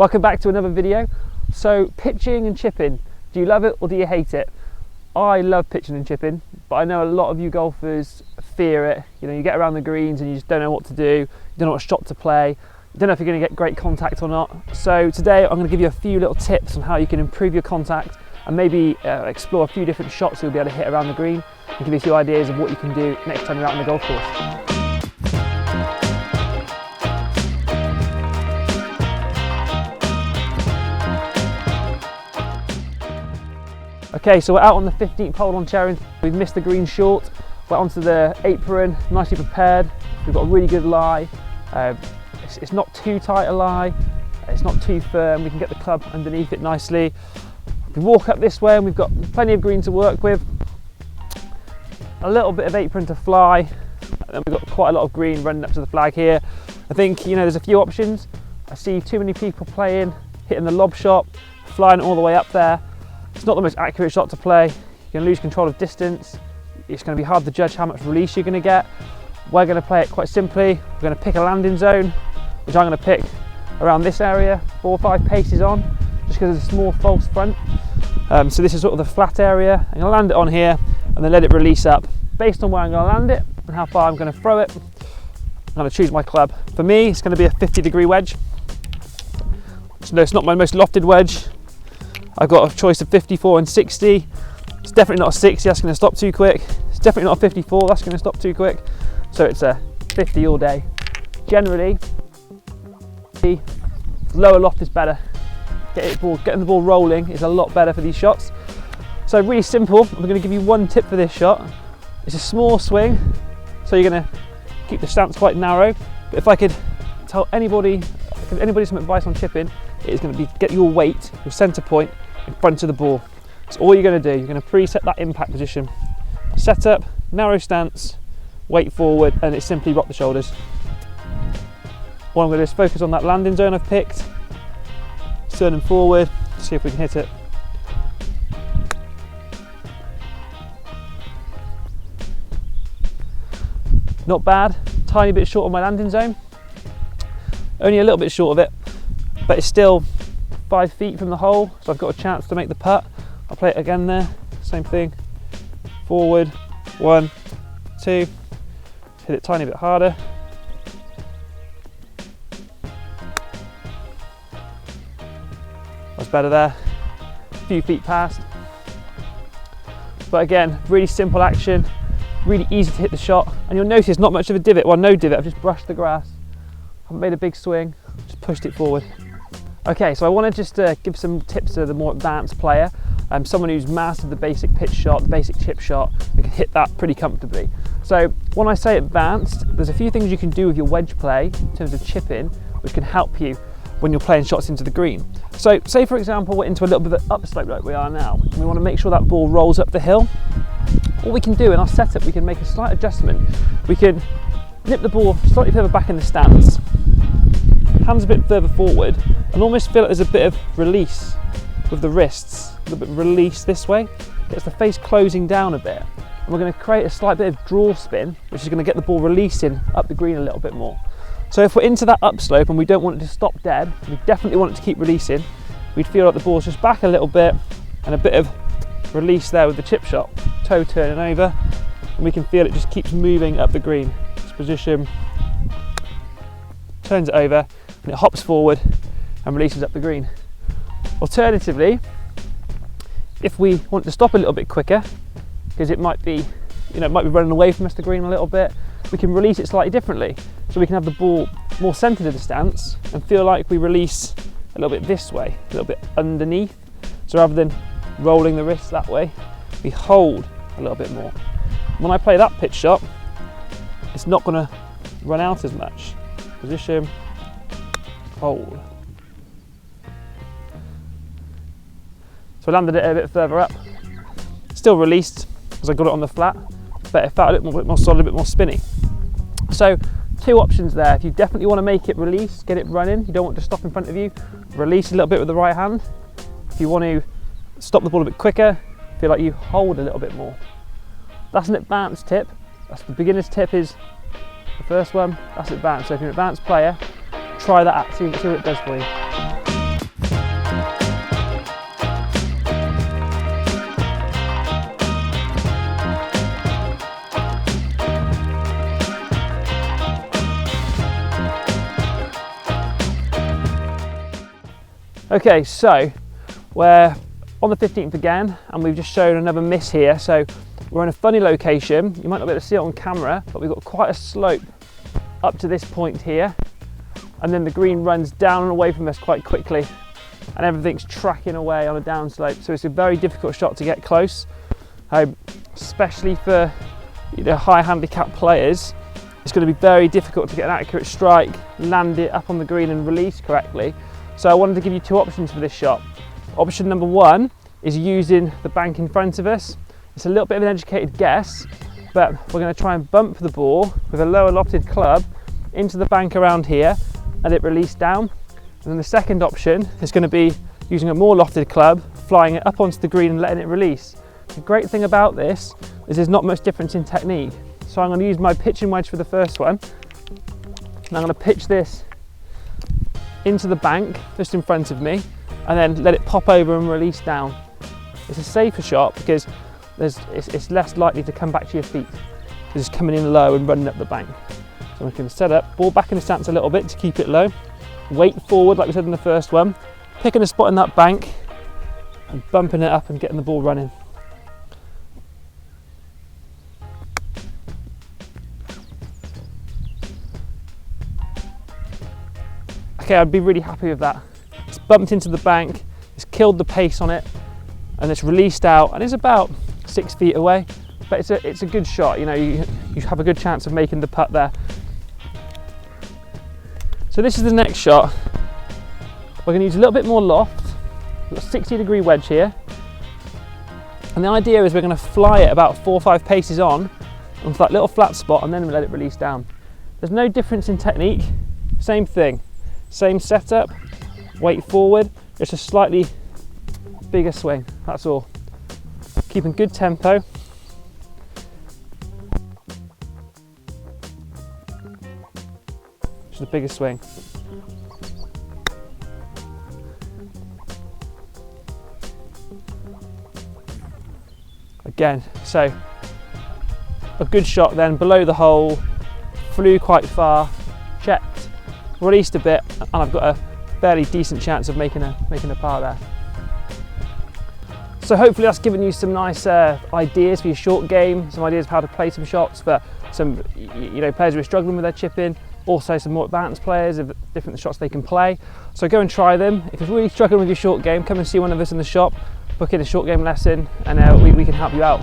Welcome back to another video. So pitching and chipping, do you love it or do you hate it? I love pitching and chipping, but I know a lot of you golfers fear it. You know, you get around the greens and you just don't know what to do, you don't know what shot to play, you don't know if you're going to get great contact or not. So today I'm going to give you a few little tips on how you can improve your contact and maybe explore a few different shots you'll be able to hit around the green and give you a few ideas of what you can do next time you're out on the golf course. Okay, so we're out on the 15th hole on Charing. We've missed the green short. We're onto the apron, nicely prepared. We've got a really good lie. It's not too tight a lie. It's not too firm. We can get the club underneath it nicely. We walk up this way and we've got plenty of green to work with. A little bit of apron to fly. And then we've got quite a lot of green running up to the flag here. I think, you know, there's a few options. I see too many people playing, hitting the lob shot, flying all the way up there. It's not the most accurate shot to play. You're going to lose control of distance. It's going to be hard to judge how much release you're going to get. We're going to play it quite simply. We're going to pick a landing zone, which I'm going to pick around this area, 4 or 5 paces on, just because there's a small false front. So this is sort of the flat area. I'm going to land it on here and then let it release up. Based on where I'm going to land it and how far I'm going to throw it, I'm going to choose my club. For me, it's going to be a 50-degree wedge. So it's not my most lofted wedge. I've got a choice of 54 and 60. It's definitely not a 60, that's going to stop too quick. It's definitely not a 54, that's going to stop too quick. So it's a 50 all day. Generally, the lower loft is better. Getting the ball rolling is a lot better for these shots. So really simple, I'm going to give you one tip for this shot. It's a small swing, so you're going to keep the stance quite narrow. But if I could tell anybody some advice on chipping, it is going to be get your weight, your centre point, in front of the ball. That's all you're going to do. You're going to preset that impact position. Set up, narrow stance, weight forward, and it's simply rock the shoulders. What I'm going to do is focus on that landing zone I've picked, turn them forward, see if we can hit it. Not bad, tiny bit short of my landing zone. Only a little bit short of it, but it's still 5 feet from the hole, so I've got a chance to make the putt. I'll play it again there, same thing. Forward, 1, 2, hit it a tiny bit harder. That's better there, a few feet past. But again, really simple action, really easy to hit the shot, and you'll notice not much of a divot, well no divot, I've just brushed the grass. Haven't made a big swing, just pushed it forward. Okay, so I want to just give some tips to the more advanced player, someone who's mastered the basic pitch shot, the basic chip shot, and can hit that pretty comfortably. So when I say advanced, there's a few things you can do with your wedge play in terms of chipping, which can help you when you're playing shots into the green. So say for example, we're into a little bit of an upslope like we are now, and we want to make sure that ball rolls up the hill. What we can do in our setup, we can make a slight adjustment. We can nip the ball slightly further back in the stance, hands a bit further forward, and almost feel it as a bit of release with the wrists. A little bit of release this way, gets the face closing down a bit. And we're going to create a slight bit of draw spin, which is going to get the ball releasing up the green a little bit more. So if we're into that upslope and we don't want it to stop dead, we definitely want it to keep releasing, we'd feel like the ball's just back a little bit and a bit of release there with the chip shot. Toe turning over, and we can feel it just keeps moving up the green. This position, turns it over, and it hops forward and releases up the green. Alternatively, if we want to stop a little bit quicker, because it might be running away from us the green a little bit, we can release it slightly differently. So we can have the ball more centered in the stance and feel like we release a little bit this way, a little bit underneath. So rather than rolling the wrist that way, we hold a little bit more. When I play that pitch shot, it's not going to run out as much. Position, hold. So I landed it a bit further up. Still released because I got it on the flat, but it felt a bit more solid, a bit more spinny. So 2 options there. If you definitely want to make it release, get it running, you don't want it to stop in front of you, release a little bit with the right hand. If you want to stop the ball a bit quicker, feel like you hold a little bit more. That's an advanced tip. That's the beginner's tip, is the first one. That's advanced. So if you're an advanced player, try that out, see what it does for you. Okay, so we're on the 15th again, and we've just shown another miss here. So we're in a funny location. You might not be able to see it on camera, but we've got quite a slope up to this point here. And then the green runs down and away from us quite quickly, and everything's tracking away on a downslope. So it's a very difficult shot to get close, especially for high handicap players. It's going to be very difficult to get an accurate strike, land it up on the green and release correctly. So I wanted to give you two options for this shot. Option number one is using the bank in front of us. It's a little bit of an educated guess, but we're going to try and bump the ball with a lower lofted club into the bank around here, and it release down. And then the second option is going to be using a more lofted club, flying it up onto the green and letting it release. The great thing about this is there's not much difference in technique. So I'm going to use my pitching wedge for the first one, and I'm going to pitch this into the bank just in front of me, and then let it pop over and release down. It's a safer shot because it's less likely to come back to your feet. It's just coming in low and running up the bank. So we can set up, ball back in the stance a little bit to keep it low, weight forward like we said in the first one, picking a spot in that bank and bumping it up and getting the ball running. Okay, I'd be really happy with that. It's bumped into the bank, it's killed the pace on it, and it's released out, and it's about 6 feet away. But it's a good shot. You have a good chance of making the putt there. So this is the next shot. We're going to use a little bit more loft. We've got a 60-degree wedge here, and the idea is we're going to fly it about 4 or 5 paces on onto that little flat spot, and then we let it release down. There's no difference in technique. Same thing. Same setup, weight forward, just a slightly bigger swing, that's all. Keeping good tempo. Just a bigger swing. Again, so a good shot then, below the hole, flew quite far, checked, released a bit, and I've got a fairly decent chance of making a par there. So hopefully that's given you some nice ideas for your short game, some ideas of how to play some shots for some players who are struggling with their chipping, also some more advanced players of different shots they can play. So go and try them. If you're really struggling with your short game, come and see one of us in the shop, book in a short game lesson, and we can help you out.